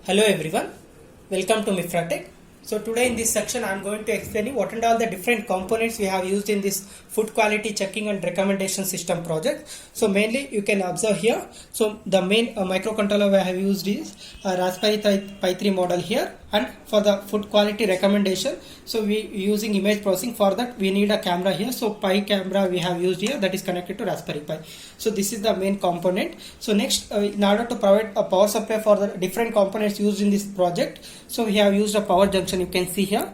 Hello everyone, welcome to Mifratech. So today in this section I am going to explain you what and all the different components we have used in this food quality checking and recommendation system project. So mainly you can observe here, so the main microcontroller we have used is Raspberry Pi 3 model here, and for the food quality recommendation, so we using image processing. For that we need a camera here, so Pi camera we have used here, that is connected to Raspberry Pi. So this is the main component. So next, in order to provide a power supply for the different components used in this project, so we have used a power junction, you can see here.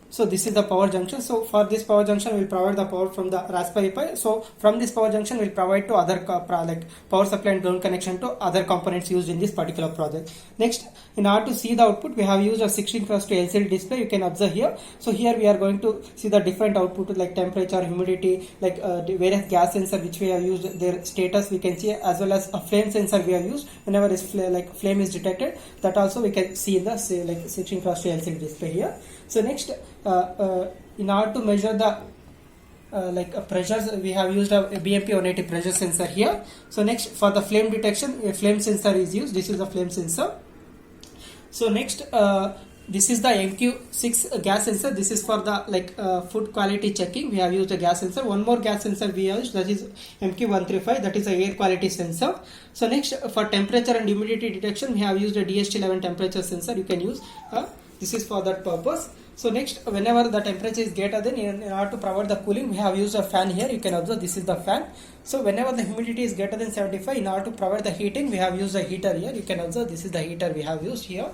So this is the power junction. So for this power junction we'll provide the power from the Raspberry Pi. So from this power junction we'll provide to other like power supply and ground connection to other components used in this particular project. Next, in order to see the output, we have used a 16:2 LCD display, you can observe here. So here we are going to see the different output like temperature, humidity, like the various gas sensor which we have used, their status we can see, as well as a flame sensor we have used. Whenever flame is detected, that also we can see in the 16:2 LCD display here. So next, in order to measure the pressures, we have used a BMP 180 pressure sensor here. So next, for the flame detection, a flame sensor is used. This is the flame sensor. So next, this is the MQ6 gas sensor. This is for the food quality checking. We have used a gas sensor. One more gas sensor we have used, that is MQ135, that is a air quality sensor. So next, for temperature and humidity detection, we have used a DHT11 temperature sensor. You can use this is for that purpose. So next, whenever the temperature is greater than, in order to provide the cooling, we have used a fan here. You can observe this is the fan. So whenever the humidity is greater than 75, in order to provide the heating, we have used a heater here. You can observe this is the heater we have used here.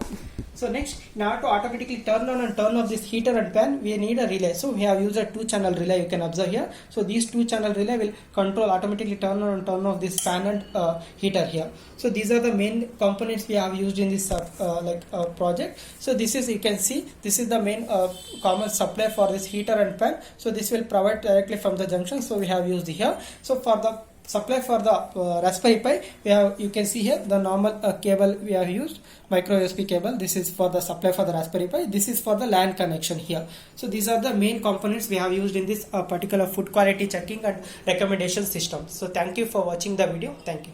So next, in order to automatically turn on and turn off this heater and fan, we need a relay. So we have used a 2-channel relay, you can observe here. So these 2-channel relay will control automatically turn on and turn off this fan and heater here. So these are the main components we have used in this project. So this is, you can see, this is the main common supply for this heater and fan. So this will provide directly from the junction. So we have used here. So for the supply for the Raspberry Pi, we have, you can see here the normal cable we have used, micro USB cable. This is for the supply for the Raspberry Pi. This is for the LAN connection here. So these are the main components we have used in this particular food quality checking and recommendation system. So thank you for watching the video. Thank you.